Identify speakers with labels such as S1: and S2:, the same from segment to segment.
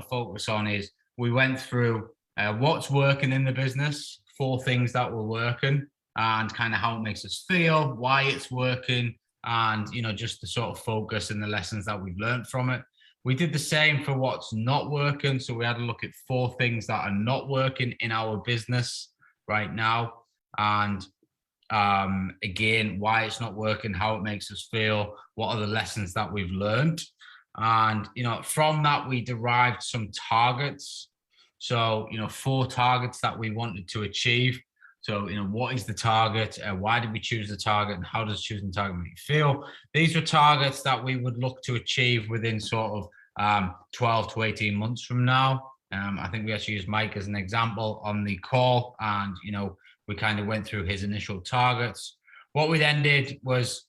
S1: to focus on is we went through what's working in the business, 4 things that were working, and kind of how it makes us feel, why it's working, and just the sort of focus and the lessons that we've learned from it. We did the same for what's not working. So we had to look at 4 things that are not working in our business right now. And again, why it's not working, how it makes us feel, what are the lessons that we've learned. And, from that, we derived some targets. So, 4 targets that we wanted to achieve. So, what is the target? Why did we choose the target? And how does choosing the target make you feel? These were targets that we would look to achieve within sort of 12 to 18 months from now. I think we actually used Mike as an example on the call, and, we kind of went through his initial targets. What we then did was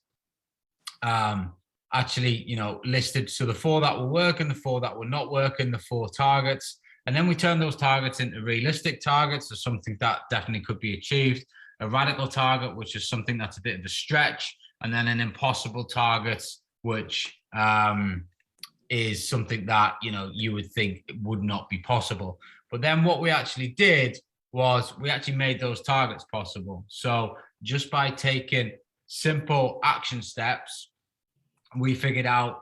S1: actually, listed, so the 4 that were working, the 4 that were not working, the 4 targets. And then we turn those targets into realistic targets, or something that definitely could be achieved, a radical target, which is something that's a bit of a stretch, and then an impossible target, which is something that, you would think would not be possible. But then what we actually did was we actually made those targets possible. So just by taking simple action steps, we figured out,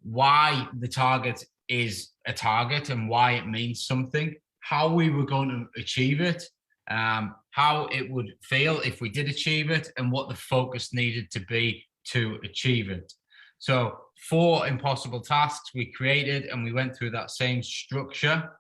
S1: why the target is a target and why it means something, how we were going to achieve it, how it would feel if we did achieve it, and what the focus needed to be to achieve it. So 4 impossible tasks we created, and we went through that same structure,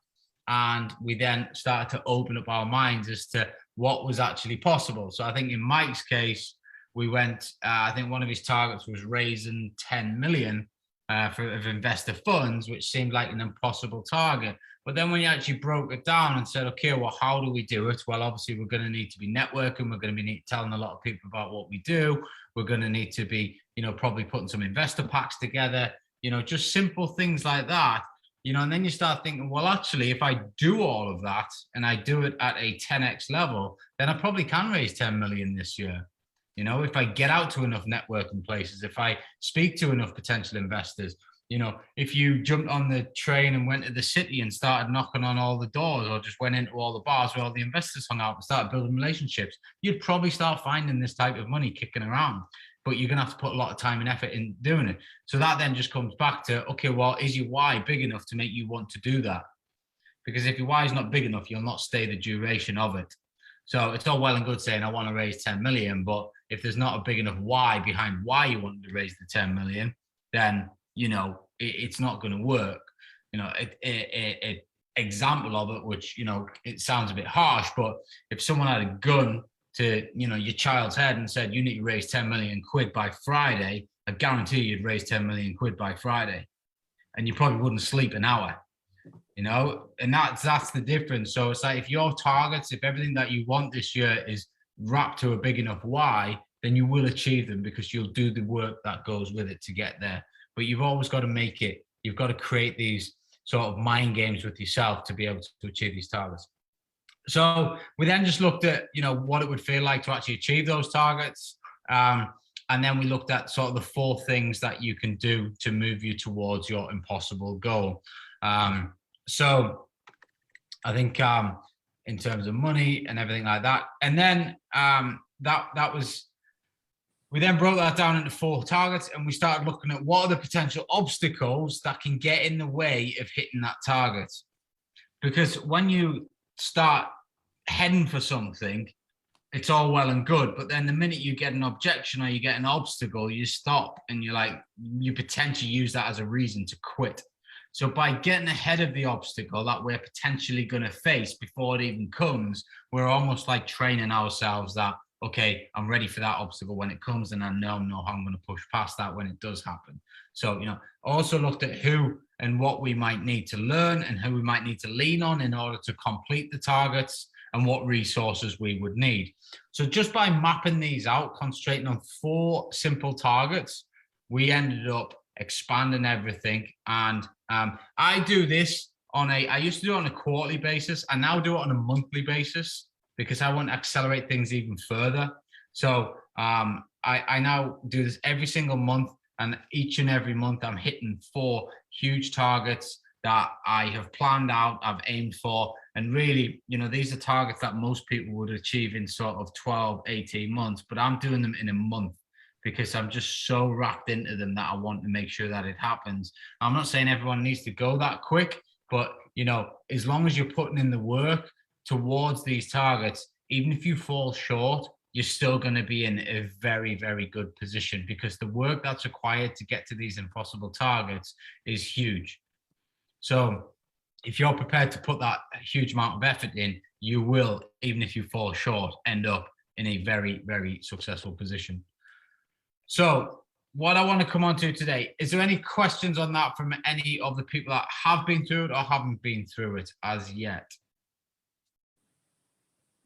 S1: and we then started to open up our minds as to what was actually possible. So I think in Mike's case, we went, I think one of his targets was raising 10 million of investor funds, which seemed like an impossible target. But then when you actually broke it down and said, okay, well, how do we do it? Well, obviously, we're going to need to be networking. We're going to be telling a lot of people about what we do. We're going to need to be, probably putting some investor packs together, just simple things like that. And then you start thinking, well, actually, if I do all of that and I do it at a 10x level, then I probably can raise 10 million this year. If I get out to enough networking places, if I speak to enough potential investors, if you jumped on the train and went to the city and started knocking on all the doors, or just went into all the bars where all the investors hung out and started building relationships, you'd probably start finding this type of money kicking around. But you're going to have to put a lot of time and effort in doing it. So that then just comes back to, okay, well, is your why big enough to make you want to do that? Because if your why is not big enough, you'll not stay the duration of it. So it's all well and good saying I want to raise 10 million, but if there's not a big enough why behind why you want to raise the 10 million, then, it's not going to work. An example of it, which, it sounds a bit harsh, but if someone had a gun to, your child's head and said, you need to raise 10 million quid by Friday, I guarantee you'd raise 10 million quid by Friday, and you probably wouldn't sleep an hour. And that's the difference. So it's like, if your targets, if everything that you want this year is wrapped to a big enough why, then you will achieve them, because you'll do the work that goes with it to get there. But you've always got to make it, you've got to create these sort of mind games with yourself to be able to achieve these targets. So we then just looked at, what it would feel like to actually achieve those targets. And then we looked at sort of the 4 things that you can do to move you towards your impossible goal. So I think in terms of money and everything like that. And then we then broke that down into 4 targets, and we started looking at what are the potential obstacles that can get in the way of hitting that target. Because when you start heading for something, it's all well and good, but then the minute you get an objection or you get an obstacle, you stop, and you potentially use that as a reason to quit. So by getting ahead of the obstacle that we're potentially going to face before it even comes, we're almost like training ourselves that, okay, I'm ready for that obstacle when it comes, and I know how I'm going to push past that when it does happen. So, also looked at who and what we might need to learn and who we might need to lean on in order to complete the targets, and what resources we would need. So just by mapping these out, concentrating on 4 simple targets, we ended up expanding everything. And I do this I used to do it on a quarterly basis. I now do it on a monthly basis, because I want to accelerate things even further. So I now do this every single month, and each and every month I'm hitting 4 huge targets that I have planned out, I've aimed for. And really, these are targets that most people would achieve in sort of 12, 18 months, but I'm doing them in a month because I'm just so wrapped into them that I want to make sure that it happens. I'm not saying everyone needs to go that quick, but as long as you're putting in the work towards these targets, even if you fall short, you're still going to be in a very, very good position, because the work that's required to get to these impossible targets is huge. So if you're prepared to put that huge amount of effort in, you will, even if you fall short, end up in a very, very successful position. So what I want to come on to today, is there any questions on that from any of the people that have been through it or haven't been through it as yet?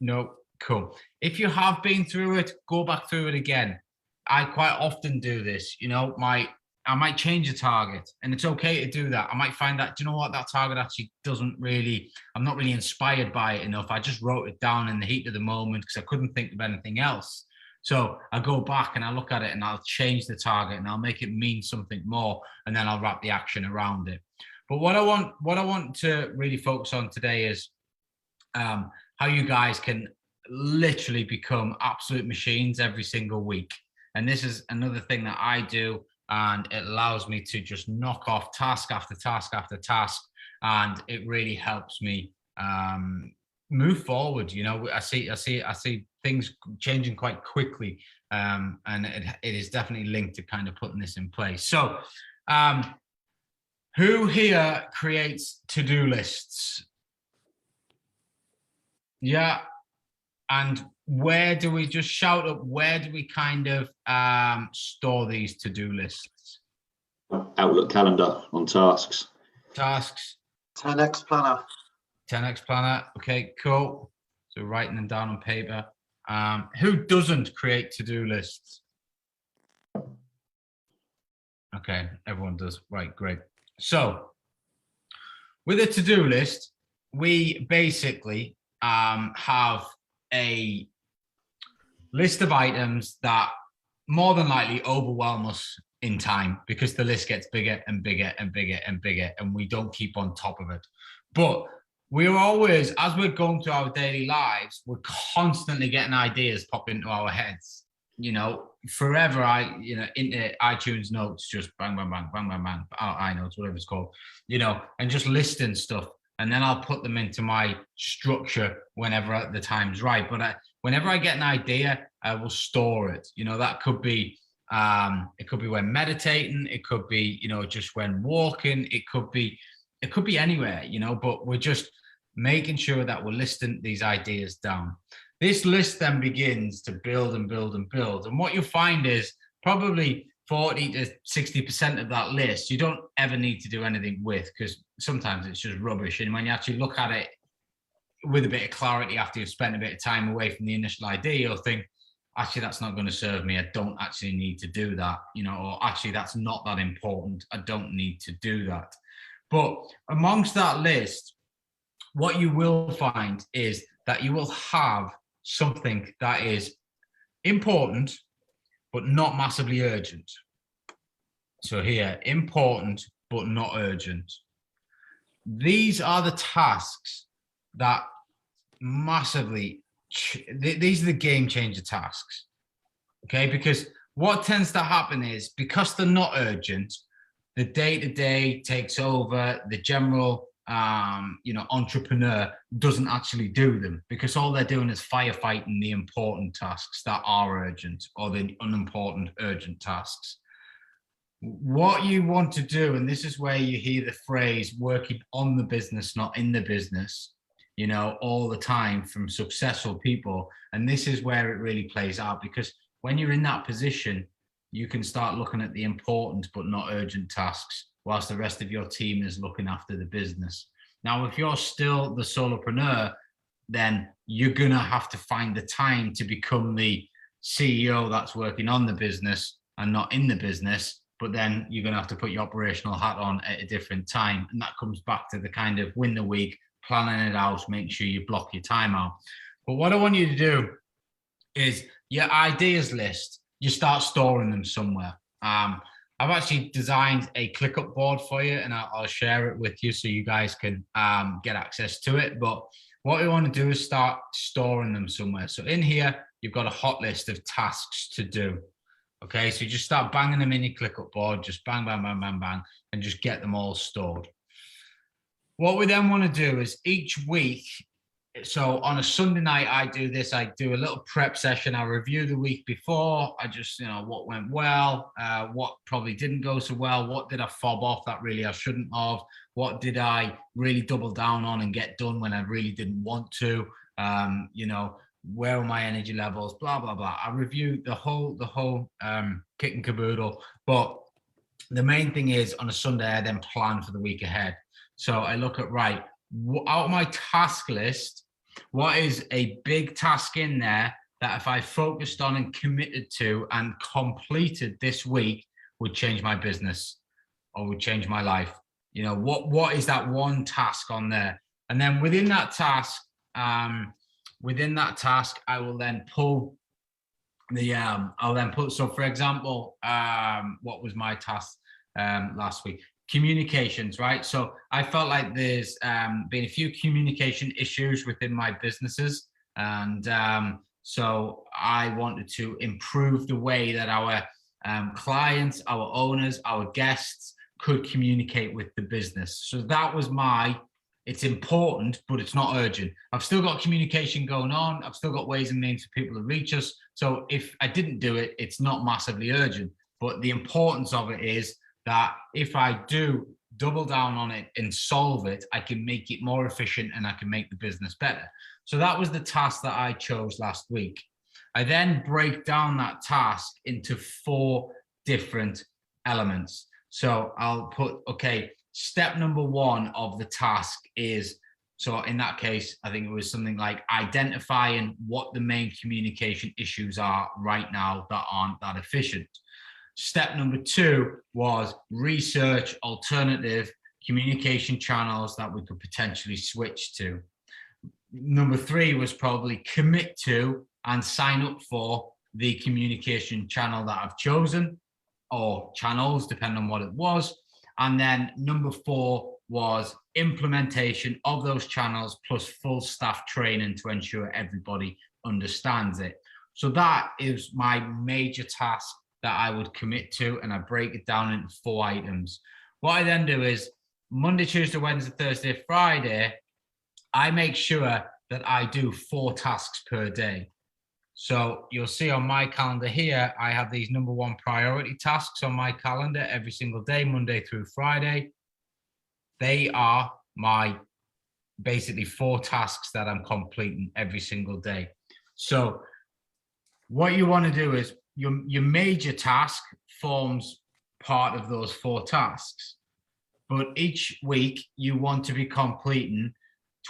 S1: No, cool. If you have been through it, go back through it again. I quite often do this, I might change a target, and it's okay to do that. I might find that, that target actually I'm not really inspired by it enough. I just wrote it down in the heat of the moment because I couldn't think of anything else. So I go back and I look at it and I'll change the target and I'll make it mean something more, and then I'll wrap the action around it. But what I want to really focus on today is how you guys can literally become absolute machines every single week. And this is another thing that I do, and it allows me to just knock off task after task after task, and it really helps me move forward. I see things changing quite quickly, and it is definitely linked to kind of putting this in place. So who here creates to-do lists? Yeah. And where do we just shout up? Where do we kind of store these to-do lists?
S2: Outlook calendar on tasks.
S1: Tasks.
S3: 10x planner.
S1: 10x planner. Okay, cool. So writing them down on paper. Who doesn't create to-do lists? Okay, everyone does. Right, great. So with a to-do list, we basically have a list of items that more than likely overwhelm us in time, because the list gets bigger and bigger and bigger and bigger, and we don't keep on top of it. But we're always, as we're going through our daily lives, we're constantly getting ideas pop into our heads. Forever, into iTunes notes, just bang, bang, bang, bang, bang, bang, iNotes, whatever it's called, and just listing stuff. And then I'll put them into my structure whenever the time's right. But whenever I get an idea, I will store it. That could be, it could be when meditating. It could be, just when walking. It could be anywhere, but we're just making sure that we're listing these ideas down. This list then begins to build and build and build. And what you'll find is probably 40 to 60% of that list you don't ever need to do anything with, because sometimes it's just rubbish. And when you actually look at it with a bit of clarity after you've spent a bit of time away from the initial idea, you'll think, actually, that's not going to serve me. I don't actually need to do that, or actually, that's not that important. I don't need to do that. But amongst that list, what you will find is that you will have something that is important, but not massively urgent. So here, important, but not urgent. These are the tasks that massively, these are the game changer tasks, okay? Because what tends to happen is, because they're not urgent, the day-to-day takes over, the general entrepreneur doesn't actually do them, because all they're doing is firefighting the important tasks that are urgent, or the unimportant urgent tasks. What you want to do, and this is where you hear the phrase working on the business, not in the business, all the time from successful people. And this is where it really plays out, because when you're in that position, you can start looking at the important but not urgent tasks, whilst the rest of your team is looking after the business. Now, if you're still the solopreneur, then you're going to have to find the time to become the CEO that's working on the business and not in the business. But then you're going to have to put your operational hat on at a different time. And that comes back to the kind of win the week, planning it out, make sure you block your time out. But what I want you to do is your ideas list, you start storing them somewhere. I've actually designed a ClickUp board for you, and I'll share it with you so you guys can get access to it. But what we want to do is start storing them somewhere. So in here, you've got a hot list of tasks to do. Okay, so you just start banging them in your ClickUp board, just bang, bang, bang, bang, bang, and just get them all stored. What we then want to do is each week, so on a Sunday night, I do this. I do a little prep session. I review the week before. I just, what went well, what probably didn't go so well. What did I fob off that really I shouldn't have? What did I really double down on and get done when I really didn't want to? Where are my energy levels? Blah, blah, blah. I review the whole kit and caboodle. But the main thing is on a Sunday, I then plan for the week ahead. So I look at, right, out of my task list, what is a big task in there that if I focused on and committed to and completed this week would change my business or would change my life? What is that one task on there? And then within that task, I will then pull so for example, what was my task last week? Communications, right? So I felt like there's been a few communication issues within my businesses. And so I wanted to improve the way that our clients, our owners, our guests could communicate with the business. So that was it's important, but it's not urgent. I've still got communication going on. I've still got ways and means for people to reach us. So if I didn't do it, it's not massively urgent. But the importance of it is that if I do double down on it and solve it, I can make it more efficient and I can make the business better. So that was the task that I chose last week. I then break down that task into 4 different elements. So I'll put, step number 1 of the task is, so in that case, I think it was something like identifying what the main communication issues are right now that aren't that efficient. Step number 2 was research alternative communication channels that we could potentially switch to. Number 3 was probably commit to and sign up for the communication channel that I've chosen, or channels, depending on what it was. And then number 4 was implementation of those channels plus full staff training to ensure everybody understands it. So that is my major task that I would commit to, and I break it down into 4 items. What I then do is Monday, Tuesday, Wednesday, Thursday, Friday, I make sure that I do 4 tasks per day. So you'll see on my calendar here, I have these number 1 priority tasks on my calendar every single day, Monday through Friday. They are my basically 4 tasks that I'm completing every single day. So what you want to do is your major task forms part of those 4 tasks, but each week you want to be completing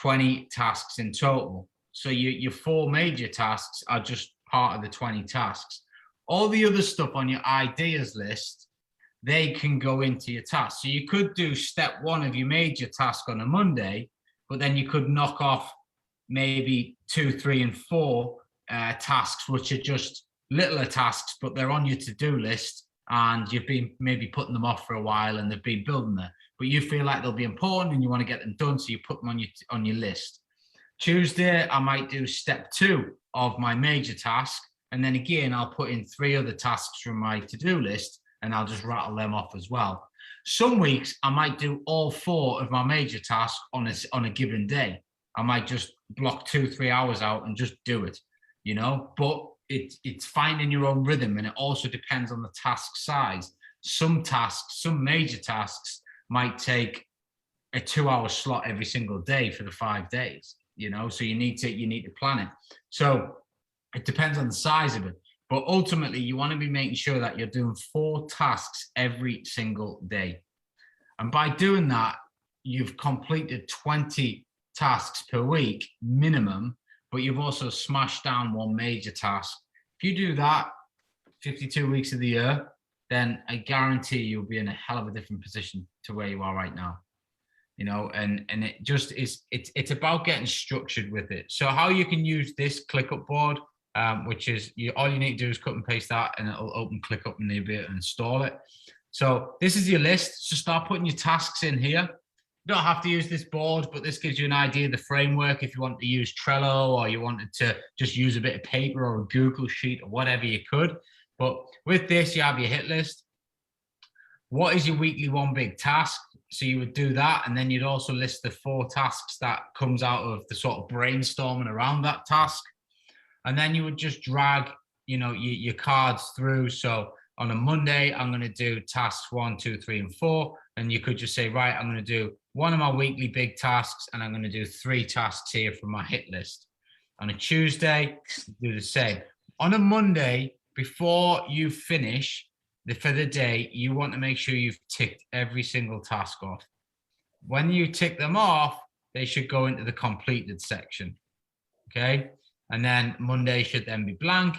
S1: 20 tasks in total. So your 4 major tasks are just part of the 20 tasks. All the other stuff on your ideas list, they can go into your tasks. So you could do step 1 of your major task on a Monday, but then you could knock off maybe 2, 3, and 4 tasks, which are just littler tasks, but they're on your to-do list and you've been maybe putting them off for a while and they've been building there, but you feel like they'll be important and you want to get them done, so you put them on your list. Tuesday, I might do step 2 of my major task, and then again, I'll put in 3 other tasks from my to-do list and I'll just rattle them off as well. Some weeks, I might do all 4 of my major tasks on a given day. I might just block 2-3 hours out and just do it, but it's finding your own rhythm, and it also depends on the task size. Some major tasks might take a 2-hour slot every single day for the 5 days, so you need to plan it. So it depends on the size of it, but ultimately you want to be making sure that you're doing 4 tasks every single day. And by doing that, you've completed 20 tasks per week minimum, but you've also smashed down 1 major task. If you do that 52 weeks of the year, then I guarantee you'll be in a hell of a different position to where you are right now. And it just is, it's about getting structured with it. So how you can use this ClickUp board, which is all you need to do is cut and paste that, and it'll open ClickUp and you'll be able to install it. So this is your list. So start putting your tasks in here. You don't have to use this board, but this gives you an idea of the framework. If you want to use Trello or you wanted to just use a bit of paper or a Google Sheet or whatever, you could. But with this, you have your hit list. What is your weekly one big task? So you would do that, and then you'd also list the 4 tasks that comes out of the sort of brainstorming around that task. And then you would just drag, your cards through. So on a Monday, I'm going to do tasks 1, 2, 3, and 4. And you could just say, right, I'm going to do one of my weekly big tasks, and I'm going to do 3 tasks here from my hit list. On a Tuesday, do the same. On a Monday, before you finish for the day, you want to make sure you've ticked every single task off. When you tick them off, they should go into the completed section. Okay. And then Monday should then be blank.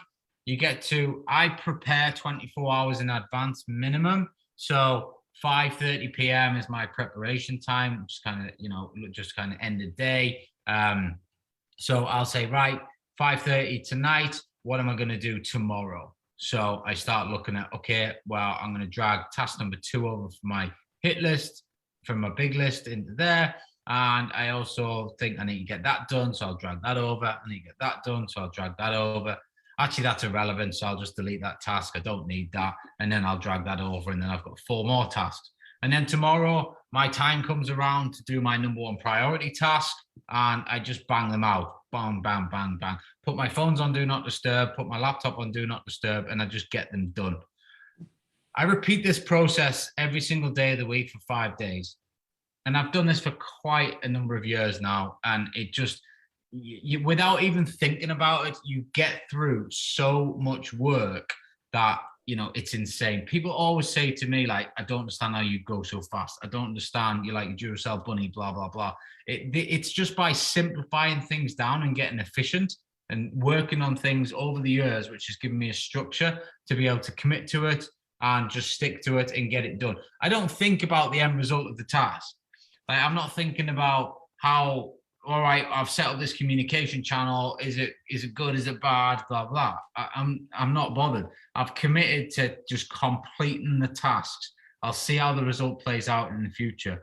S1: I prepare 24 hours in advance minimum. So 5:30 p.m. is my preparation time, just kind of end of day. So I'll say, right, 5:30 tonight, what am I going to do tomorrow? So I start looking at, okay, well, I'm going to drag task number 2 over from my hit list, from my big list into there. And I also think I need to get that done. So I'll drag that over. I need to get that done. So I'll drag that over. Actually, that's irrelevant. So I'll just delete that task. I don't need that. And then I'll drag that over. And then I've got 4 more tasks. And then tomorrow, my time comes around to do my number 1 priority task. And I just bang them out. Bang, bang, bang, bang. Put my phones on Do Not Disturb. Put my laptop on Do Not Disturb. And I just get them done. I repeat this process every single day of the week for 5 days. And I've done this for quite a number of years now. And it just, without even thinking about it, you get through so much work that, it's insane. People always say to me, like, I don't understand how you go so fast. I don't understand. You're like a Duracell bunny, blah, blah, blah. It's just by simplifying things down and getting efficient and working on things over the years, which has given me a structure to be able to commit to it and just stick to it and get it done. I don't think about the end result of the task. Like, I'm not thinking about how, all right, I've set up this communication channel. Is it good? Is it bad? Blah, blah. I'm not bothered. I've committed to just completing the tasks. I'll see how the result plays out in the future.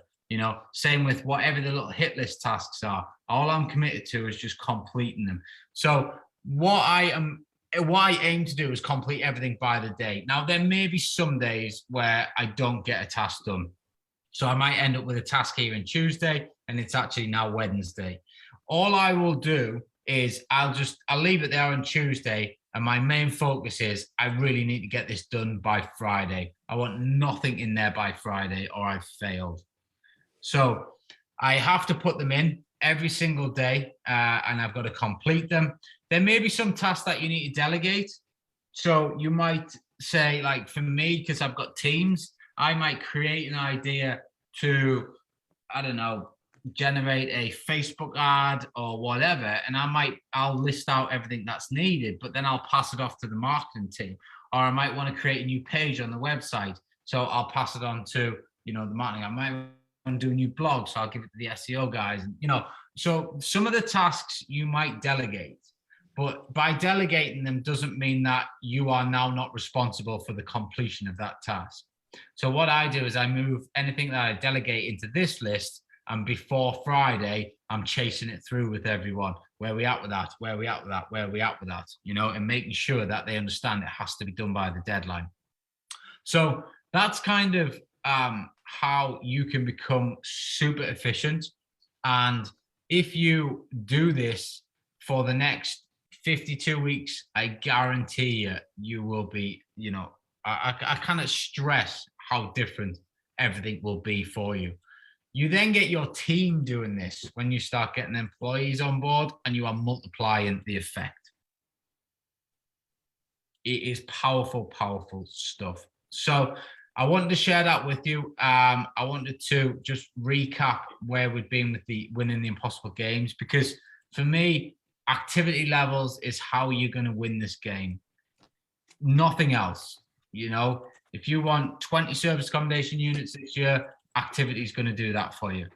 S1: Same with whatever the little hit list tasks are. All I'm committed to is just completing them. So what I aim to do is complete everything by the day. Now, there may be some days where I don't get a task done. So I might end up with a task here on Tuesday, and it's actually now Wednesday. All I will do is I'll leave it there on Tuesday, and my main focus is I really need to get this done by Friday. I want nothing in there by Friday or I've failed. So I have to put them in every single day, and I've got to complete them. There may be some tasks that you need to delegate. So you might say, like for me, because I've got teams, I might create an idea to, generate a Facebook ad or whatever. And I'll list out everything that's needed, but then I'll pass it off to the marketing team. Or I might want to create a new page on the website. So I'll pass it on to, the marketing. I might want to do a new blog. So I'll give it to the SEO guys. So some of the tasks you might delegate. But by delegating them doesn't mean that you are now not responsible for the completion of that task. So what I do is I move anything that I delegate into this list, and before Friday, I'm chasing it through with everyone. Where we at with that? Where we at with that? Where we at with that? And making sure that they understand it has to be done by the deadline. So that's kind of how you can become super efficient. And if you do this for the next 52 weeks, I guarantee you will be, I cannot stress how different everything will be for you. You then get your team doing this when you start getting employees on board, and you are multiplying the effect. It is powerful, powerful stuff. So I wanted to share that with you. I wanted to just recap where we've been with the winning the impossible games, because for me, activity levels is how you're going to win this game. Nothing else. If you want 20 service accommodation units this year, activity is going to do that for you.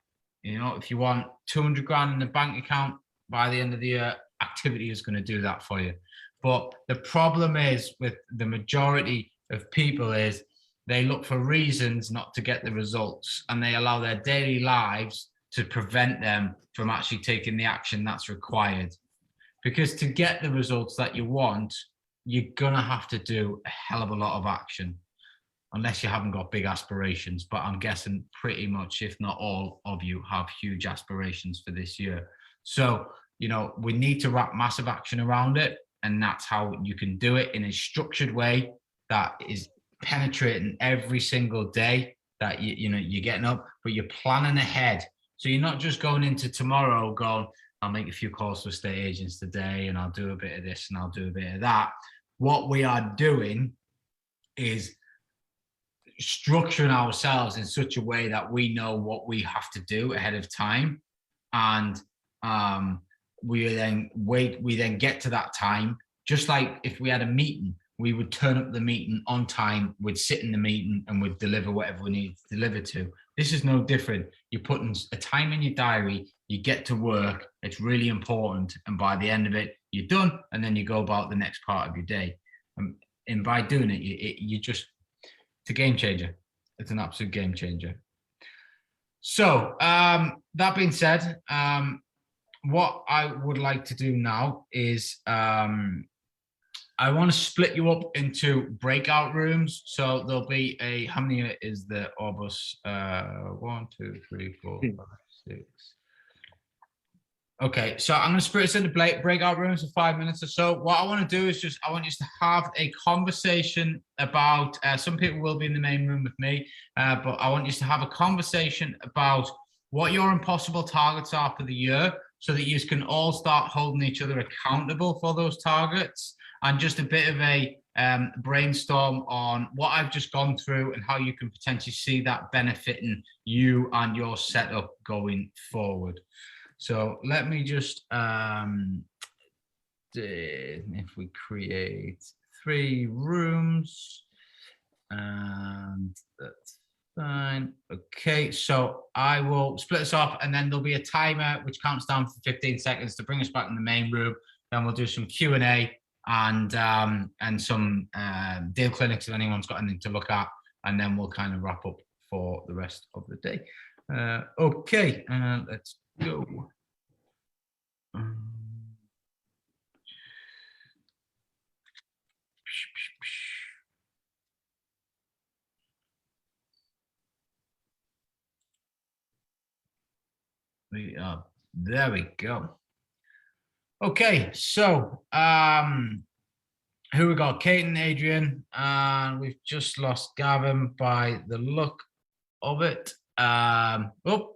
S1: If you want 200 grand in the bank account by the end of the year, activity is going to do that for you. But the problem is with the majority of people is They look for reasons not to get the results, and they allow their daily lives to prevent them from actually taking the action that's required. Because to get the results that you want, you're gonna have to do a hell of a lot of action, unless you haven't got big aspirations. But I'm guessing pretty much, if not all of you, have huge aspirations for this year. So, you know, we need to wrap massive action around it. And that's how you can do it in a structured way that is penetrating every single day that you're getting up, but you're planning ahead. So you're not just going into tomorrow going, I'll make a few calls to estate agents today and I'll do a bit of this and I'll do a bit of that. What we are doing is structuring ourselves in such a way that we know what we have to do ahead of time. And we then get to that time. Just like if we had a meeting, we would turn up the meeting on time, we'd sit in the meeting and we'd deliver whatever we need to deliver to. This is no different. You're putting a time in your diary, you get to work, it's really important. And by the end of it, you're done. And then you go about the next part of your day. And by doing it, it's a game changer. It's an absolute game changer. So that being said, what I would like to do now is I want to split you up into breakout rooms. So there'll be how many is there of us? 1, 2, 3, 4, 5, 6. Okay, so I'm going to split us into breakout rooms for 5 minutes or so. What I want to do is I want you to have a conversation about, some people will be in the main room with me, but I want you to have a conversation about what your impossible targets are for the year, so that you can all start holding each other accountable for those targets, and just a bit of a brainstorm on what I've just gone through and how you can potentially see that benefiting you and your setup going forward. So let me just, if we create 3 rooms, and that's fine. Okay, so I will split this off, and then there'll be a timer which counts down for 15 seconds to bring us back in the main room. Then we'll do some Q&A and some deal clinics if anyone's got anything to look at, and then we'll kind of wrap up for the rest of the day. Okay, let's go. There we go. Okay, so who we got? Kate and Adrian, and we've just lost Gavin by the look of it. Oh.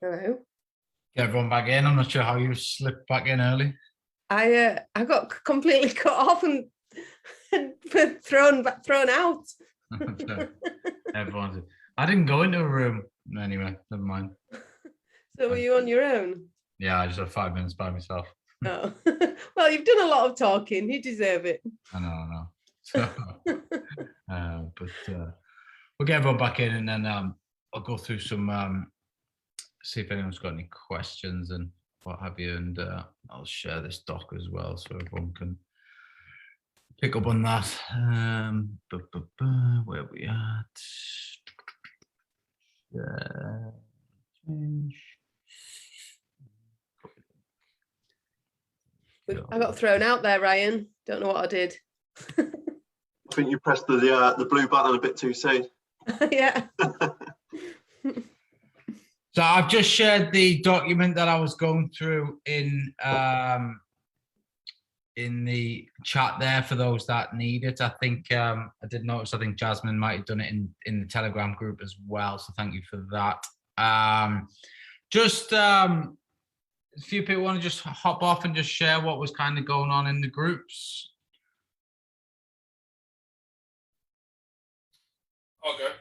S3: Hello.
S1: Get everyone back in. I'm not sure how you slipped back in early.
S3: I got completely cut off and thrown out.
S1: Everyone's. I didn't go into a room anyway. Never mind.
S3: So were you on your own?
S1: Yeah, I just had 5 minutes by myself.
S3: Oh, well, you've done a lot of talking. You deserve it.
S1: I know. So, we'll get everyone back in, and then I'll go through some. See if anyone's got any questions and what have you, and I'll share this doc as well so everyone can pick up on that. Where are we at? Change.
S3: I got thrown out there, Ryan. Don't know what I did.
S4: I think you pressed the blue button a bit too soon.
S3: Yeah.
S1: So I've just shared the document that I was going through in the chat there for those that need it. I think I did notice. I think Jasmine might have done it in the Telegram group as well. So thank you for that. A few people want to just hop off and just share what was kind of going on in the groups.
S5: Okay.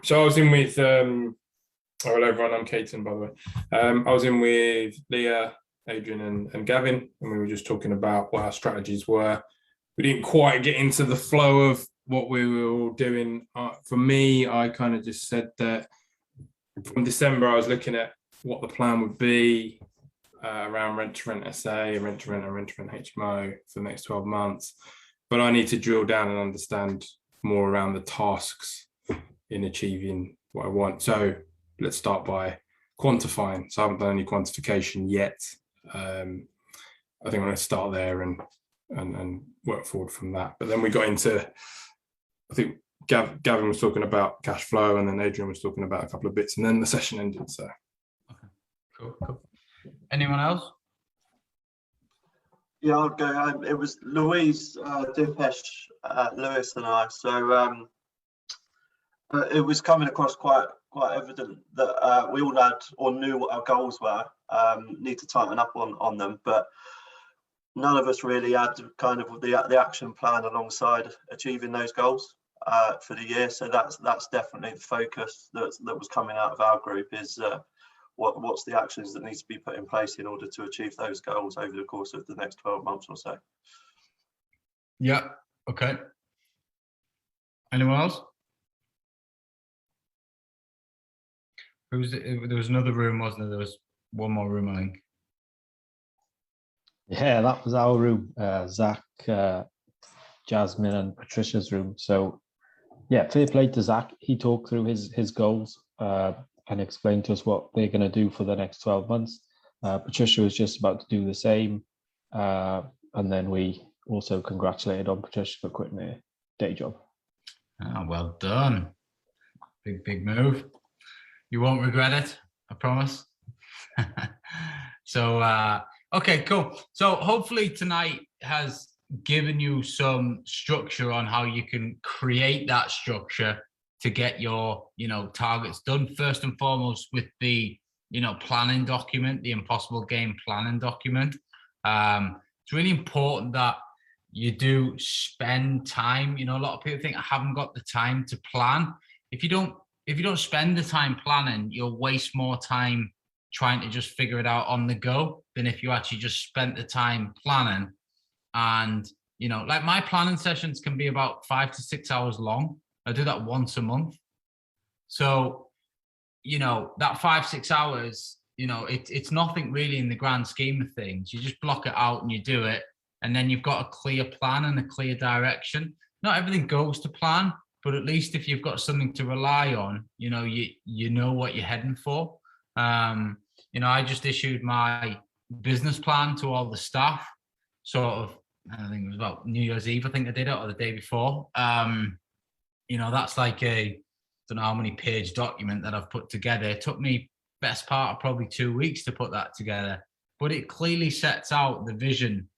S5: So I was in with, hello everyone, I'm Caton, by the way. I was in with Leah, Adrian and Gavin, and we were just talking about what our strategies were. We didn't quite get into the flow of what we were all doing. For me, I kind of just said that from December, I was looking at what the plan would be around rent-to-rent SA, rent-to-rent and rent-to-rent HMO for the next 12 months. But I need to drill down and understand more around the tasks in achieving what I want. So let's start by quantifying. So I haven't done any quantification yet. I think I'm going to start there and work forward from that. But then we got into, I think Gavin was talking about cash flow, and then Adrian was talking about a couple of bits, and then the session ended. So.
S1: Cool. Anyone else?
S4: Yeah, I'll go. It was Louise, Dipesh, Lewis, and I. So it was coming across quite evident that we all had or knew what our goals were. Need to tighten up on them, but none of us really had kind of the action plan alongside achieving those goals for the year. So that's definitely the focus that was coming out of our group is. What's the actions that need to be put in place in order to achieve those goals over the course of the next 12 months or so?
S1: Yeah. Okay. Anyone else? There was another room, wasn't there? There was one more room, I think.
S6: Yeah, that was our room. Zach, Jasmine, and Patricia's room. So, yeah, fair play to Zach. He talked through his goals. And explain to us what they're going to do for the next 12 months. Patricia was just about to do the same. And then we also congratulated on Patricia for quitting her day job.
S1: Well done. Big move. You won't regret it, I promise. So, okay, cool. So hopefully tonight has given you some structure on how you can create that structure to get your, targets done. First and foremost with the, planning document, the Impossible Game planning document. It's really important that you do spend time. A lot of people think I haven't got the time to plan. If you don't spend the time planning, you'll waste more time trying to just figure it out on the go than if you actually just spent the time planning. And, like my planning sessions can be about 5 to 6 hours long. I do that once a month. So, that 5-6 hours, it's nothing really in the grand scheme of things. You just block it out and you do it. And then you've got a clear plan and a clear direction. Not everything goes to plan, but at least if you've got something to rely on, you know what you're heading for. I just issued my business plan to all the staff, sort of, I think it was about New Year's Eve, I think I did it, or the day before. That's like I don't know how many page document that I've put together. It took me best part of probably 2 weeks to put that together, but it clearly sets out the vision,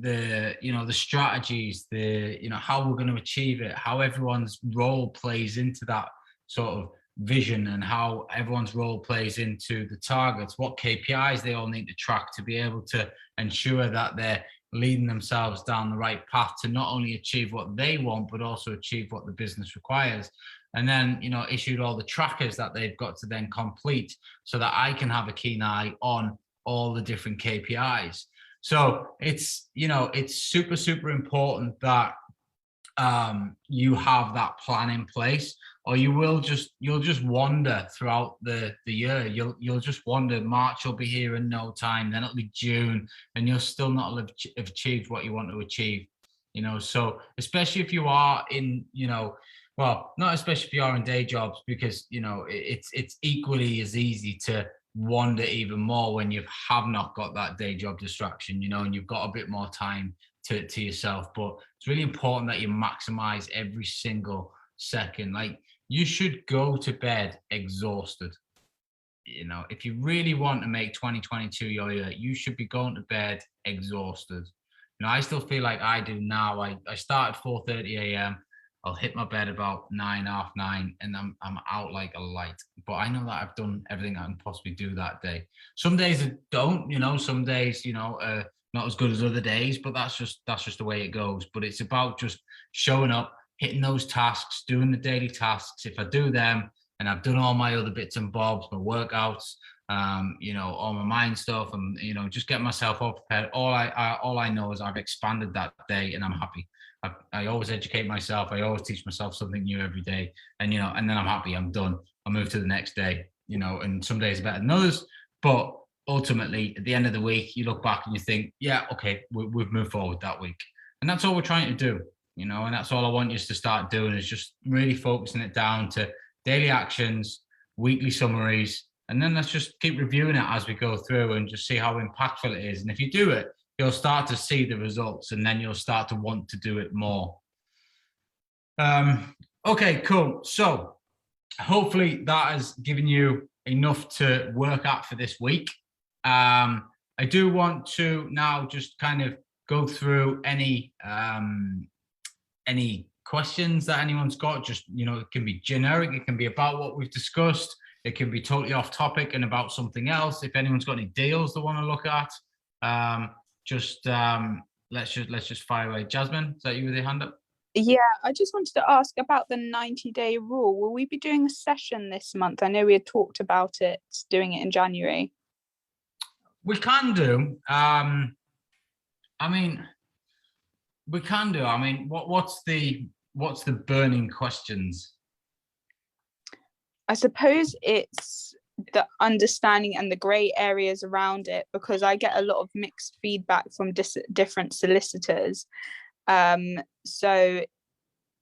S1: the strategies, how we're going to achieve it, how everyone's role plays into that sort of vision and how everyone's role plays into the targets, what KPIs they all need to track to be able to ensure that they're leading themselves down the right path to not only achieve what they want, but also achieve what the business requires. And then, issued all the trackers that they've got to then complete so that I can have a keen eye on all the different KPIs. So it's, it's super, super important that you have that plan in place, or you'll just wander throughout the year. You'll just wander. March will be here in no time, then it'll be June, and you'll still not have achieved what you want to achieve. So especially if you are in, well, not especially if you are in day jobs, because it's equally as easy to wander even more when you have not got that day job distraction, and you've got a bit more time to yourself. But it's really important that you maximize every single second. Like, you should go to bed exhausted. If you really want to make 2022 your year, you should be going to bed exhausted. I still feel like I do now. I start at 4:30 a.m. I'll hit my bed about 9, half 9, and I'm out like a light. But I know that I've done everything I can possibly do that day. Some days I don't, some days, not as good as other days, but that's just the way it goes. But it's about just showing up, hitting those tasks, doing the daily tasks. If I do them, and I've done all my other bits and bobs, my workouts, all my mind stuff, and just getting myself all prepared. All I know is I've expanded that day, and I'm happy. I always educate myself. I always teach myself something new every day, and and then I'm happy. I'm done. I move to the next day. And some days are better than others, but ultimately, at the end of the week, you look back and you think, yeah, okay, we've moved forward that week, and that's all we're trying to do. And that's all I want you to start doing, is just really focusing it down to daily actions, weekly summaries, and then let's just keep reviewing it as we go through and just see how impactful it is. And if you do it, you'll start to see the results, and then you'll start to want to do it more. Okay, cool. So hopefully that has given you enough to work at for this week. I do want to now just kind of go through any questions that anyone's got. Just, it can be generic, it can be about what we've discussed, it can be totally off topic and about something else. If anyone's got any deals they want to look at, let's just fire away. Jasmine, is that you with your hand up?
S7: Yeah, I just wanted to ask about the 90-day rule. Will we be doing a session this month? I know we had talked about it, doing it in January.
S1: We can do. We can do. What's the burning questions?
S7: I suppose it's the understanding and the grey areas around it, because I get a lot of mixed feedback from different solicitors. So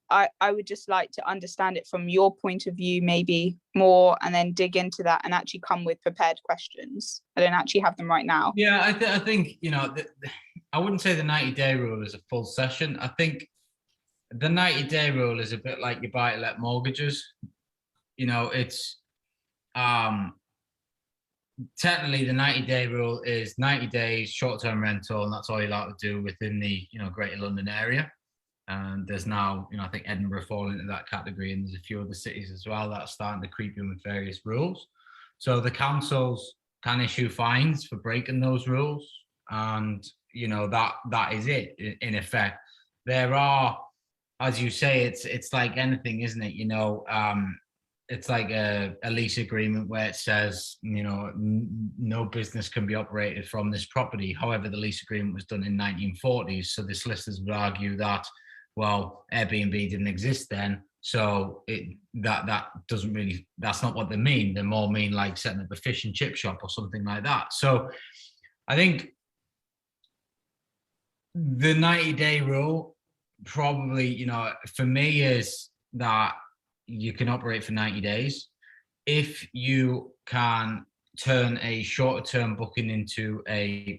S7: I would just like to understand it from your point of view, maybe more, and then dig into that and actually come with prepared questions. I don't actually have them right now.
S1: Yeah, I think, I wouldn't say the 90-day rule is a full session. I think the 90-day rule is a bit like your buy-to-let mortgages. It's technically the 90-day rule is 90 days short-term rental, and that's all you're allowed to do within the Greater London area. And there's now, I think Edinburgh fall into that category, and there's a few other cities as well that are starting to creep in with various rules. So the councils can issue fines for breaking those rules, and that is it in effect. There are, as you say, it's like anything, isn't it? It's like a lease agreement where it says, no business can be operated from this property. However, the lease agreement was done in 1940s. So the solicitors would argue that, well, Airbnb didn't exist then. So that doesn't really, that's not what they mean. They more mean like setting up a fish and chip shop or something like that. So I think the 90-day rule probably, for me, is that you can operate for 90 days. If you can turn a shorter term booking into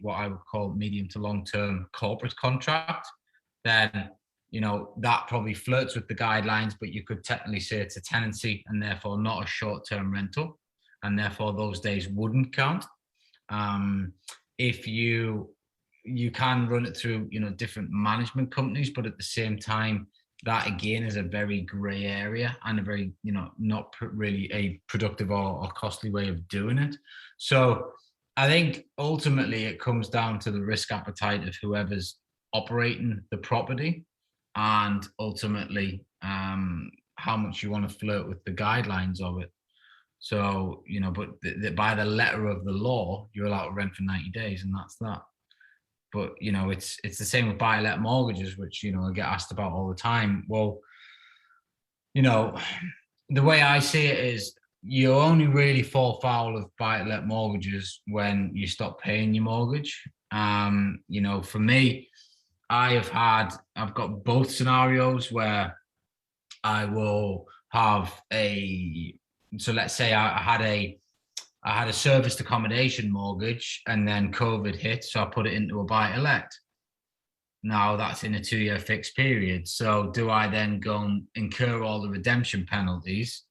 S1: what I would call medium to long term corporate contract, then that probably flirts with the guidelines, but you could technically say it's a tenancy and therefore not a short term rental, and therefore those days wouldn't count. If you can run it through different management companies, but at the same time that again is a very gray area and a very, not really a productive or costly way of doing it. So I think ultimately it comes down to the risk appetite of whoever's operating the property, and ultimately how much you want to flirt with the guidelines of it. So, but by the letter of the law, you're allowed to rent for 90 days, and that's that. But, it's the same with buy-to-let mortgages, which, I get asked about all the time. Well, the way I see it is you only really fall foul of buy-to-let mortgages when you stop paying your mortgage. For me, I've got both scenarios where I will have so let's say I had a serviced accommodation mortgage, and then COVID hit, so I put it into a buy-to-let. Now that's in a 2-year fixed period. So do I then go and incur all the redemption penalties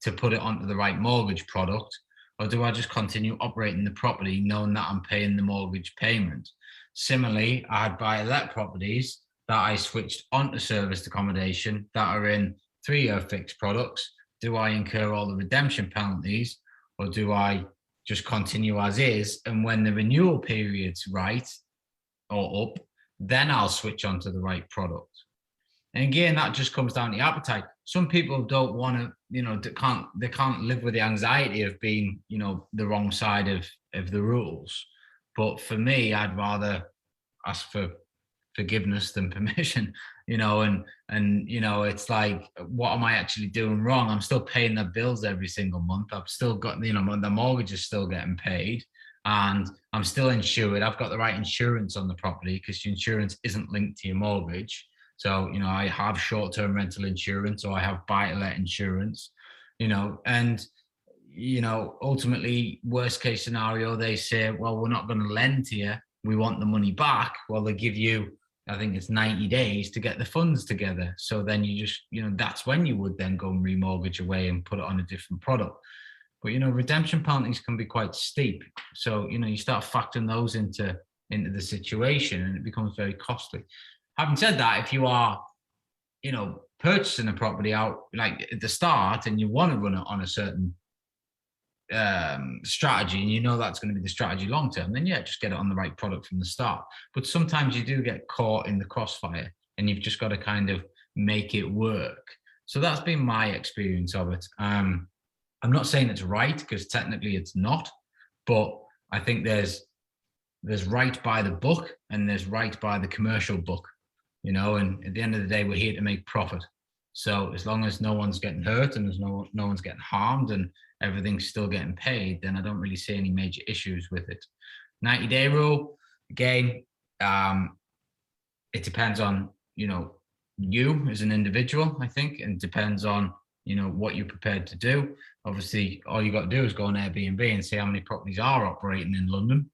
S1: to put it onto the right mortgage product, or do I just continue operating the property knowing that I'm paying the mortgage payment? Similarly, I had buy-to-let properties that I switched onto serviced accommodation that are in 3-year fixed products. Do I incur all the redemption penalties, or do I just continue as is? And when the renewal period's right or up, then I'll switch on to the right product. And again, that just comes down to appetite. Some people don't want to, they can't live with the anxiety of being, the wrong side of the rules. But for me, I'd rather ask for forgiveness than permission, and it's like, what am I actually doing wrong? I'm still paying the bills every single month. I've still got, the mortgage is still getting paid, and I'm still insured. I've got the right insurance on the property, because your insurance isn't linked to your mortgage. So, I have short-term rental insurance, or I have buy-to-let insurance, and, ultimately, worst case scenario, they say, well, we're not going to lend to you. We want the money back. Well, they give you, I think it's 90 days to get the funds together. So then you just, that's when you would then go and remortgage away and put it on a different product. But, redemption penalties can be quite steep. So, you start factoring those into the situation, and it becomes very costly. Having said that, if you are, purchasing a property out like at the start, and you want to run it on a certain strategy, and that's going to be the strategy long term, then just get it on the right product from the start. But sometimes you do get caught in the crossfire, and you've just got to kind of make it work. So that's been my experience of it. I'm not saying it's right, because technically it's not, but I think there's right by the book, and there's right by the commercial book, and at the end of the day, we're here to make profit. So as long as no one's getting hurt, and there's no one's getting harmed, and everything's still getting paid, then I don't really see any major issues with it. 90-day rule, again, it depends on, you as an individual, I think, and depends on, what you're prepared to do. Obviously, all you got to do is go on Airbnb and see how many properties are operating in London.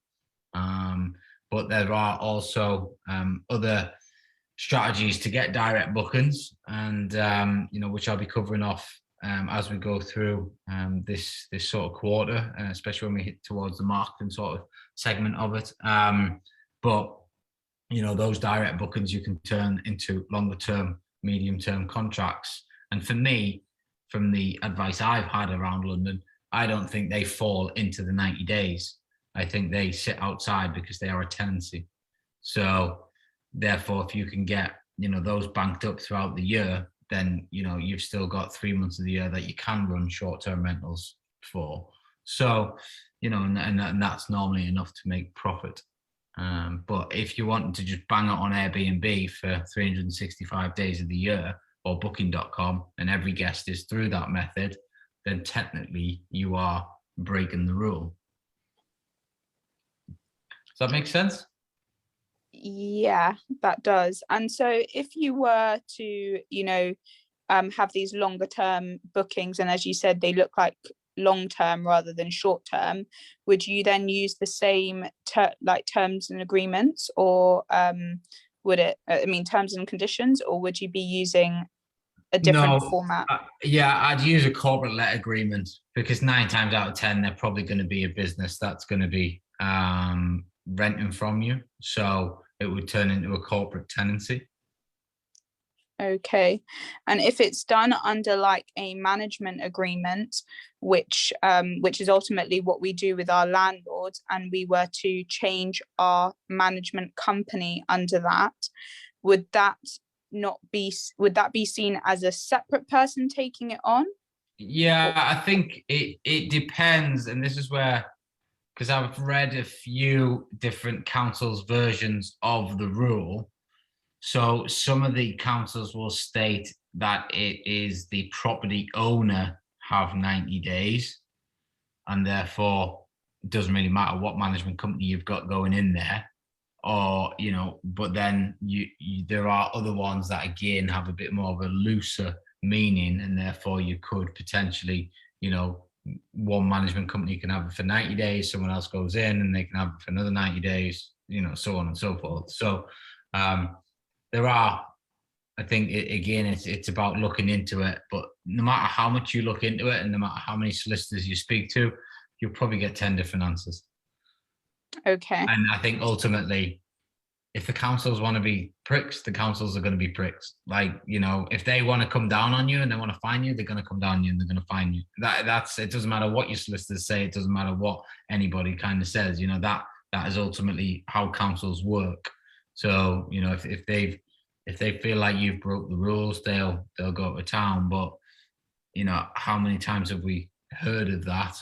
S1: But there are also other strategies to get direct bookings, and which I'll be covering off as we go through this sort of quarter, especially when we hit towards the marketing sort of segment of it. But those direct bookings you can turn into longer term, medium term contracts. And for me, from the advice I've had around London, I don't think they fall into the 90 days. I think they sit outside because they are a tenancy. So therefore, if you can get, those banked up throughout the year, then, you've still got 3 months of the year that you can run short-term rentals for. So, and that's normally enough to make profit. But if you're wanting to just bang it on Airbnb for 365 days of the year, or booking.com, and every guest is through that method, then technically you are breaking the rule. Does that make sense?
S7: Yeah, that does. And so if you were to, have these longer term bookings, and as you said, they look like long term rather than short term, would you then use the same terms and agreements, or would it, terms and conditions, or would you be using a different format?
S1: I'd use a corporate let agreement, because 9 times out of 10, they're probably going to be a business that's going to be renting from you. So it would turn into a corporate tenancy.
S7: Okay. And if it's done under like a management agreement, which is ultimately what we do with our landlords, and we were to change our management company under that, would that be seen as a separate person taking it on?
S1: Yeah, I think it depends, and this is where, because I've read a few different councils' versions of the rule. So some of the councils will state that it is the property owner have 90 days, and therefore it doesn't really matter what management company you've got going in there, or but then there are other ones that again have a bit more of a looser meaning, and therefore you could potentially, one management company can have it for 90 days, someone else goes in and they can have it for another 90 days, so on and so forth. So there are, I think, it's about looking into it, but no matter how much you look into it and no matter how many solicitors you speak to, you'll probably get 10 different answers.
S7: Okay.
S1: And I think ultimately, if the councils want to be pricks, the councils are going to be pricks. Like, if they want to come down on you and they want to fine you, they're going to come down on you and they're going to fine you. That's it. Doesn't matter what your solicitors say. It doesn't matter what anybody kind of says. That is ultimately how councils work. So, if they feel like you've broke the rules, they'll go to town. But, how many times have we heard of that?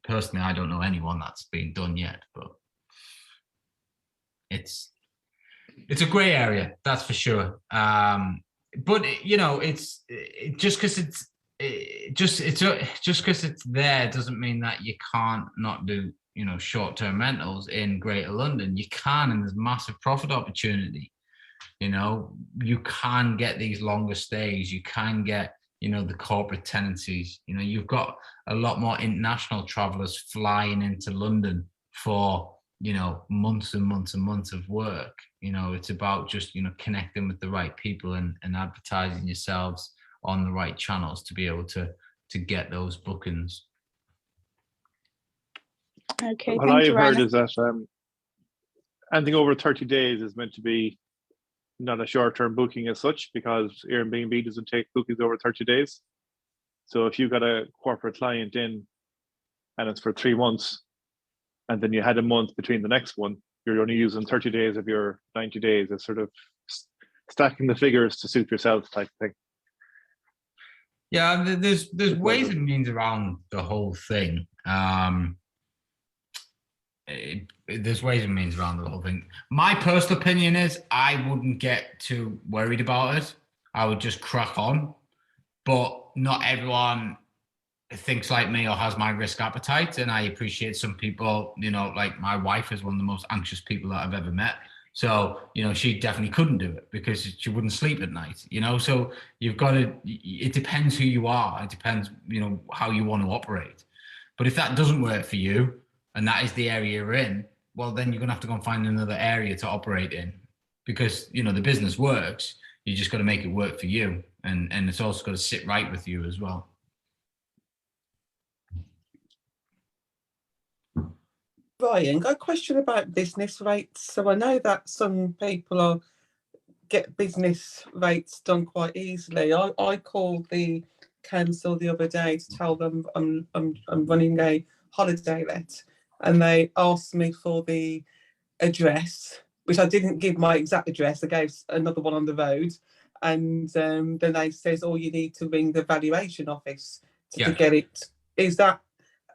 S1: Personally, I don't know anyone that's been done yet, but it's a gray area, that's for sure. But it's just because it's there doesn't mean that you can't not do short-term rentals in Greater London. You can, and there's massive profit opportunity. You can get these longer stays. You can get the corporate tenancies. You've got a lot more international travelers flying into London for months and months and months of work. It's about just connecting with the right people and advertising yourselves on the right channels to be able to get those bookings.
S7: Okay.
S8: What I've heard is that anything over 30 days is meant to be not a short-term booking as such, because Airbnb doesn't take bookings over 30 days. So if you got a corporate client in and it's for 3 months, and then you had a month between the next one, you're only using 30 days of your 90 days. It's sort of stacking the figures to suit yourself type thing.
S1: Yeah, there's ways and means around the whole thing. There's ways and means around the whole thing. My personal opinion is I wouldn't get too worried about it. I would just crack on. But not everyone thinks like me or has my risk appetite, and I appreciate some people, like my wife is one of the most anxious people that I've ever met. So, she definitely couldn't do it because she wouldn't sleep at night, so you've got to, it depends who you are. It depends, how you want to operate. But if that doesn't work for you and that is the area you're in, well, then you're going to have to go and find another area to operate in, because, the business works. You just got to make it work for you. And it's also got to sit right with you as well.
S3: Brian, got a question about business rates. So I know that some people get business rates done quite easily. I called the council the other day to tell them I'm running a holiday let, and they asked me for the address, which I didn't give my exact address. I gave another one on the road, and then they says, "Oh, you need to ring the valuation office to get it." Is that?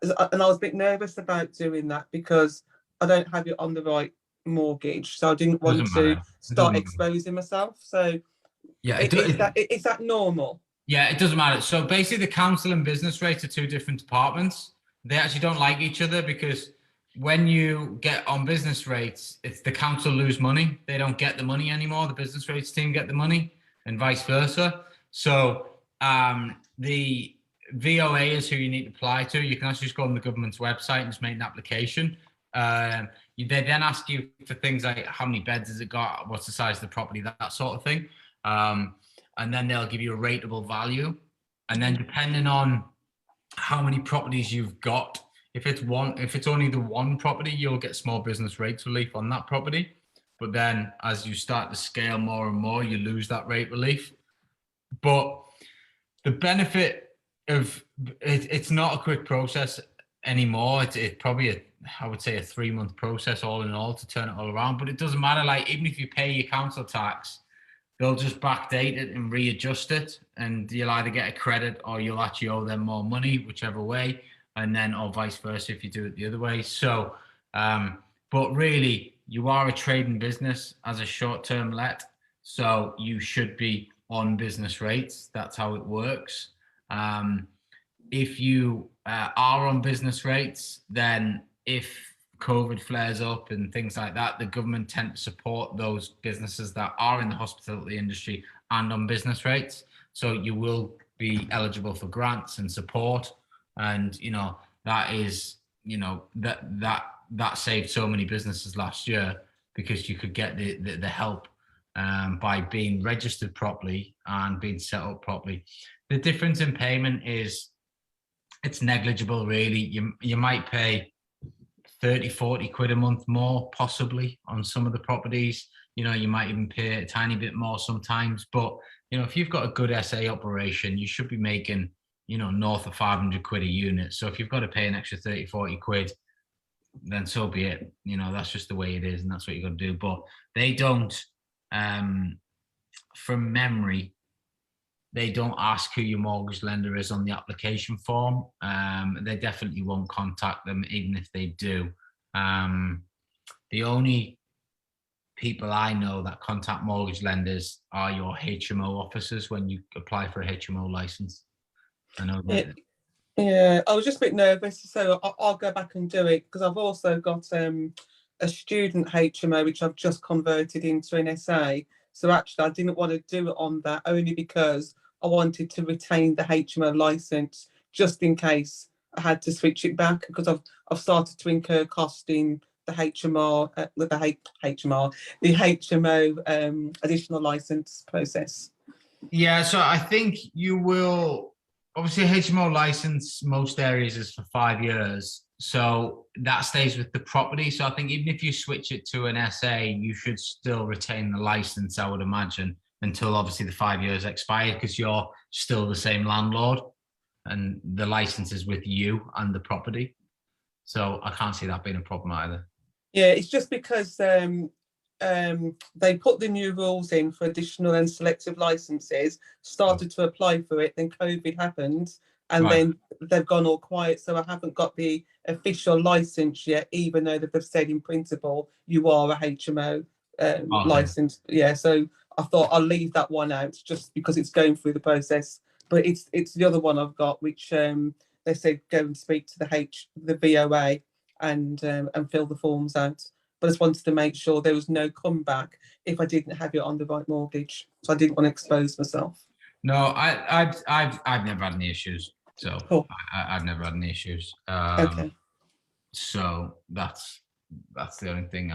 S3: And I was a bit nervous about doing that because I don't have it on the right mortgage, so I didn't want to start exposing myself. So
S1: yeah,
S3: is that normal?
S1: Yeah, it doesn't matter. So basically the council and business rates are two different departments. They actually don't like each other, because when you get on business rates, it's the council lose money. They don't get the money anymore. The business rates team get the money, and vice versa. So the VOA is who you need to apply to. You can actually just go on the government's website and just make an application. They then ask you for things like how many beds has it got, what's the size of the property, that sort of thing. And then they'll give you a rateable value. And then depending on how many properties you've got, if it's only the one property, you'll get small business rates relief on that property. but then as you start to scale more and more, you lose that rate relief. But the benefit of it's not a quick process anymore. It's probably I would say a 3-month process all in all to turn it all around. But it doesn't matter. Like, even if you pay your council tax, they'll just backdate it and readjust it, and you'll either get a credit or you'll actually owe them more money, whichever way, and then or vice versa if you do it the other way. So, but really, you are a trading business as a short-term let, so you should be on business rates. That's how it works. If you are on business rates, then if COVID flares up and things like that, the government tend to support those businesses that are in the hospitality industry and on business rates. So you will be eligible for grants and support. And, you know, that is, you know, that saved so many businesses last year because you could get the help by being registered properly and being set up properly. The difference in payment is it's negligible, really. You might pay 30, 40 quid a month more, possibly, on some of the properties. You know, you might even pay a tiny bit more sometimes. But, you know, if you've got a good SA operation, you should be making, you know, north of 500 quid a unit. So if you've got to pay an extra 30, 40 quid, then so be it. You know, that's just the way it is, and that's what you've got to do. But they don't, from memory, they don't ask who your mortgage lender is on the application form. They definitely won't contact them, even if they do. The only people I know that contact mortgage lenders are your HMO officers when you apply for a HMO license. I know that.
S3: Yeah, I was just a bit nervous, so I'll go back and do it, because I've also got a student HMO which I've just converted into an SA. So actually, I didn't want to do it on that, only because I wanted to retain the HMO license just in case I had to switch it back, because I've started to incur cost in the HMO, the HMO additional license process.
S1: Yeah, so I think you will. Obviously, a HMO license, most areas is for 5 years. So that stays with the property. So I think even if you switch it to an SA, you should still retain the license, I would imagine, until obviously the 5 years expired, because you're still the same landlord and the license is with you and the property. So I can't see that being a problem either.
S3: Yeah, it's just because they put the new rules in for additional and selective licenses, started to apply for it, then COVID happened, and then they've gone all quiet. So I haven't got the official license yet, even though they've said in principle you are a HMO license. Yeah, so I thought I'll leave that one out just because it's going through the process. But it's the other one I've got, which they said go and speak to the VOA and fill the forms out. But I just wanted to make sure there was no comeback if I didn't have it on the right mortgage. So I didn't want to expose myself.
S1: No, I've never had any issues. So
S3: cool.
S1: I've never had any issues.
S3: Okay.
S1: So that's the only thing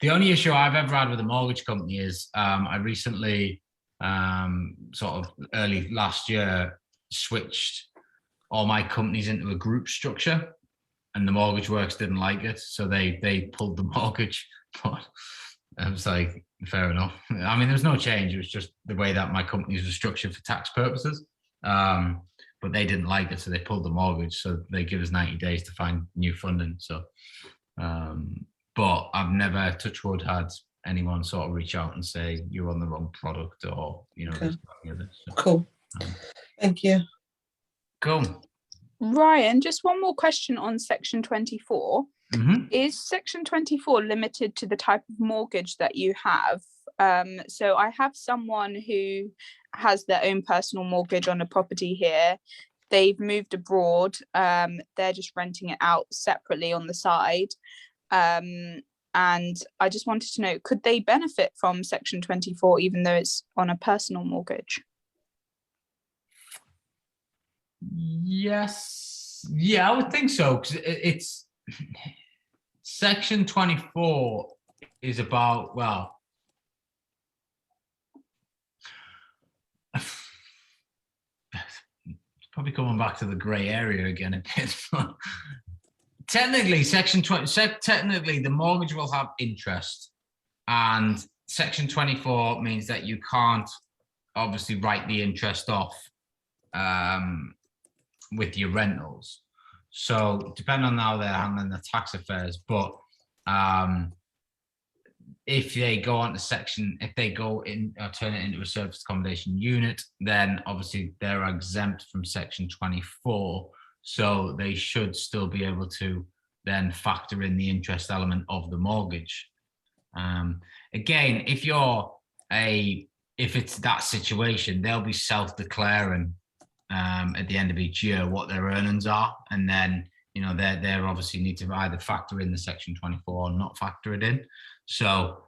S1: the only issue I've ever had with a mortgage company is I recently sort of early last year switched all my companies into a group structure. And the mortgage works didn't like it, so they pulled the mortgage. But I was like, fair enough. I mean, there was no change. It was just the way that my companies were structured for tax purposes. But they didn't like it, so they pulled the mortgage. So they give us 90 days to find new funding. So, but I've never, touch wood, had anyone sort of reach out and say you're on the wrong product, or
S3: Okay.
S1: So,
S3: cool. Thank you.
S1: Cool.
S7: Ryan, just one more question on section 24.
S1: Mm-hmm.
S7: Is section 24 limited to the type of mortgage that you have? So I have someone who has their own personal mortgage on a property here. They've moved abroad. They're just renting it out separately on the side. And I just wanted to know, could they benefit from section 24 even though it's on a personal mortgage?
S1: Yes. Yeah, I would think so, because it's section 24 is about, well, it's probably coming back to the grey area again a bit. Technically, section 20, technically the mortgage will have interest, And Section 24 means that you can't obviously write the interest off with your rentals. So depending on how they're handling the tax affairs, but if they go on to section, if they go in or turn it into a service accommodation unit, then obviously they're exempt from Section 24. So they should still be able to then factor in the interest element of the mortgage. Again, if it's that situation, they'll be self-declaring at the end of each year what their earnings are, and then they obviously need to either factor in the Section 24 or not factor it in. So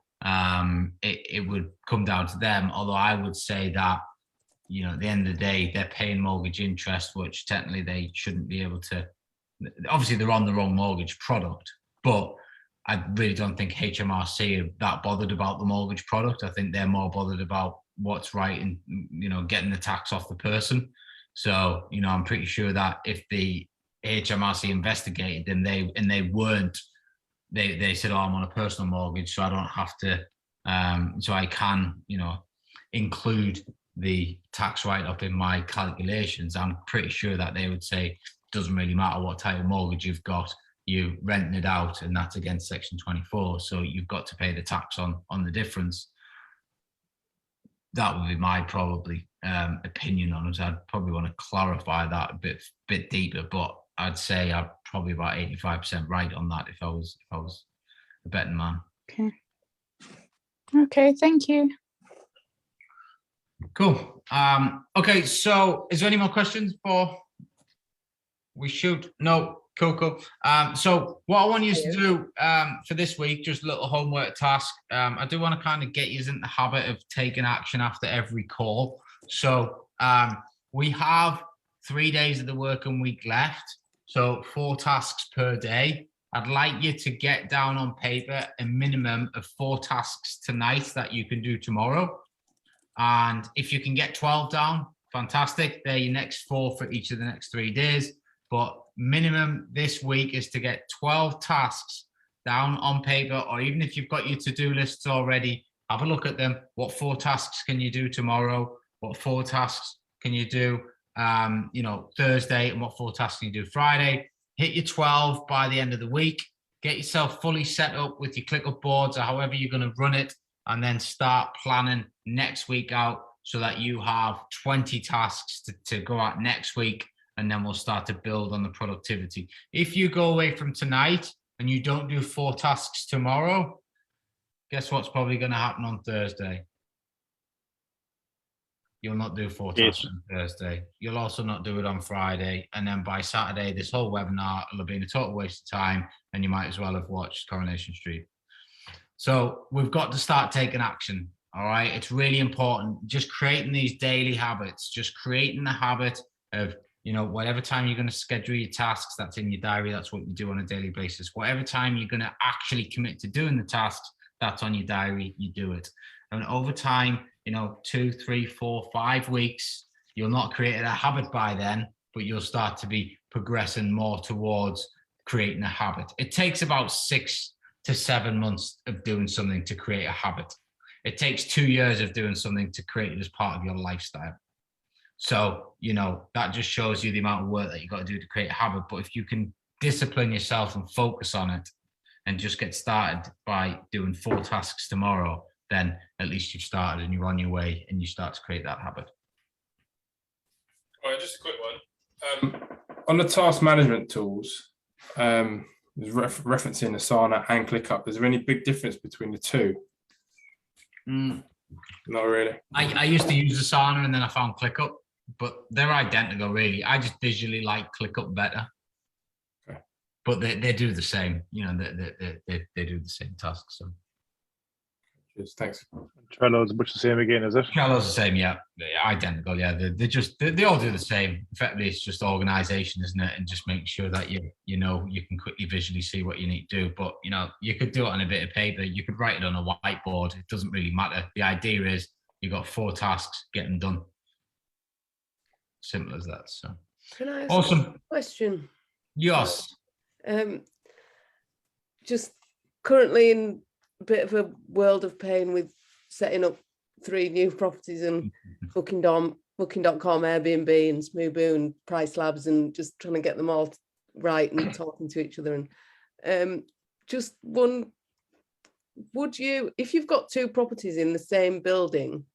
S1: it would come down to them. Although I would say that at the end of the day, they're paying mortgage interest, which technically they shouldn't be able to. Obviously, they're on the wrong mortgage product, but I really don't think HMRC are that bothered about the mortgage product. I think they're more bothered about what's right and getting the tax off the person. So I'm pretty sure that if the HMRC investigated them, they said, oh, I'm on a personal mortgage, so I don't have to, so I can include the tax write-up in my calculations. I'm pretty sure that they would say it doesn't really matter what type of mortgage you've got, you renting it out, and that's against Section 24, so you've got to pay the tax on the difference. That would be my probably opinion on it. I'd probably want to clarify that a bit deeper, but I'd say I'm probably about 85% right on that if I was a betting man.
S7: Okay, thank you.
S1: Cool. Okay, so is there any more questions before we shoot? No. Cool. So what I want you to do for this week, just a little homework task. I do want to kind of get you in the habit of taking action after every call. So we have 3 days of the working week left. So 4 tasks per day. I'd like you to get down on paper a minimum of 4 tasks tonight that you can do tomorrow. And if you can get 12 down, fantastic. They're your next 4 for each of the next 3 days. But minimum this week is to get 12 tasks down on paper, or even if you've got your to-do lists already, have a look at them. What 4 tasks can you do tomorrow? What 4 tasks can you do Thursday, and what 4 tasks can you do Friday? Hit your 12 by the end of the week. Get yourself fully set up with your ClickUp boards or however you're going to run it, and then start planning next week out so that you have 20 tasks to go out next week, and then we'll start to build on the productivity. If you go away from tonight and you don't do 4 tasks tomorrow, guess what's probably going to happen on Thursday? You'll not do 4 tasks on Thursday. You'll also not do it on Friday. And then by Saturday, this whole webinar will have been a total waste of time, and you might as well have watched Coronation Street. So we've got to start taking action, all right? It's really important. Just creating these daily habits, just creating the habit of, whatever time you're going to schedule your tasks, that's in your diary, that's what you do on a daily basis. Whatever time you're going to actually commit to doing the tasks, that's on your diary, you do it. And over time, 2, 3, 4, 5 weeks, you'll not create a habit by then, but you'll start to be progressing more towards creating a habit. It takes about 6 to 7 months of doing something to create a habit. It takes 2 years of doing something to create it as part of your lifestyle. So, that just shows you the amount of work that you've got to do to create a habit. But if you can discipline yourself and focus on it and just get started by doing 4 tasks tomorrow, then at least you've started and you're on your way and you start to create that habit.
S5: All right, just a quick one. On the task management tools, referencing Asana and ClickUp, is there any big difference between the two? Not really.
S1: I used to use Asana and then I found ClickUp, but they're identical really. I just visually like ClickUp better.
S5: Okay.
S1: But they do the same, they do the same tasks. So.
S5: Cheers, thanks.
S8: Trello's much the same again, is it?
S1: Trello's the same, yeah. They're identical, yeah. They all do the same. Effectively, it's just organization, isn't it? And just making sure that you can quickly visually see what you need to do. But you could do it on a bit of paper. You could write it on a whiteboard. It doesn't really matter. The idea is you've got 4 tasks, get them done. Simple as that. So
S9: can I ask
S1: awesome
S9: a question?
S1: Yes.
S9: Just currently in bit of a world of pain with setting up 3 new properties and Booking.com, Airbnb and Smoobu and Price Labs, and just trying to get them all right and talking to each other. And just one, would you, if you've got 2 properties in the same building,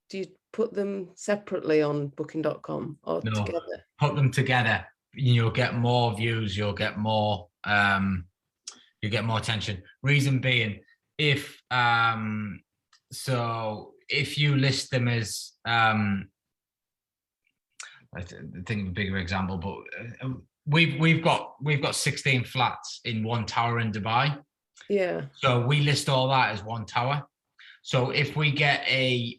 S9: do you put them separately on Booking.com or
S1: No,
S9: together?
S1: put them together. You'll get more views. You'll get more. You get more attention. Reason being, if if you list them as I think of a bigger example, but we've got 16 flats in one tower in Dubai.
S9: Yeah.
S1: So we list all that as one tower. So if we get a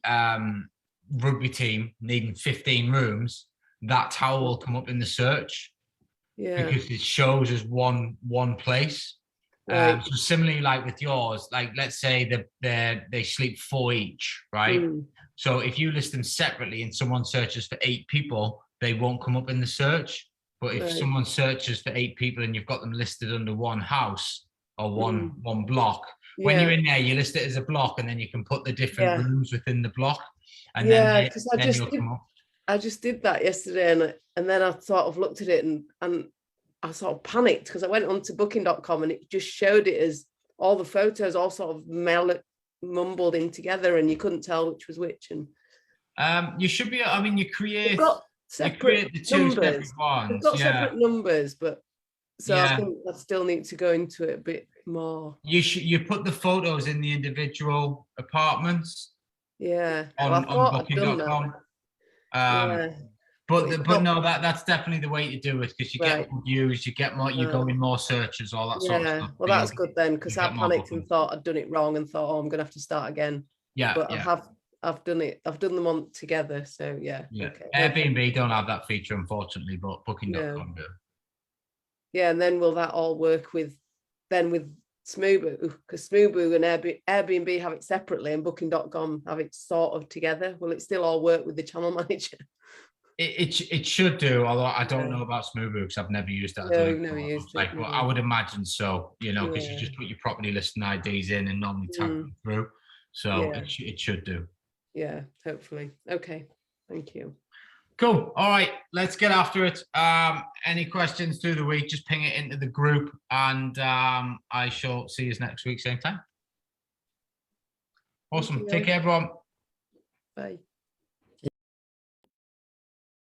S1: rugby team needing 15 rooms, that tower will come up in the search.
S9: Yeah.
S1: Because it shows as one place.
S9: Right.
S1: So similarly, like with yours, like let's say they sleep 4 each, right? So if you list them separately and someone searches for 8 people, they won't come up in the search. But if someone searches for 8 people and you've got them listed under one house or one block, when you're in there, you list it as a block, and then you can put the different rooms within the block. And then
S9: I just did that yesterday, and then I sort of looked at it and I sort of panicked because I went onto Booking.com and it just showed it as all the photos all sort of mumbled in together, and you couldn't tell which was which. And
S1: you should be. I mean, you create
S9: the 2
S1: numbers.
S9: Separate ones. They've got separate numbers, but so I think I still need to go into it a bit more.
S1: You put the photos in the individual apartments.
S9: Yeah.
S1: On Booking.com. But no, that's definitely the way to do it, because you get more views, you get more, you go in more searches, all that sort of stuff.
S9: Well, that's good then, because I panicked and thought I'd done it wrong and thought, oh, I'm gonna have to start again. But I've done it. I've done them on together. So yeah. Okay.
S1: Airbnb don't have that feature, unfortunately, but Booking.com do.
S9: Yeah, and then will that all work with Smoobu? Because Smoobu and Airbnb have it separately and Booking.com have it sort of together. Will it still all work with the channel manager?
S1: It should do, although I don't know about Smoobu because I've never used that.
S9: No, never used it.
S1: But I would imagine so, because you just put your property listing IDs in and normally tag them through. So it should do.
S9: Yeah, hopefully. Okay, thank you.
S1: Cool. All right, let's get after it. Any questions through the week, just ping it into the group, and I shall see you next week, same time. Awesome. Take care, everyone.
S9: Bye.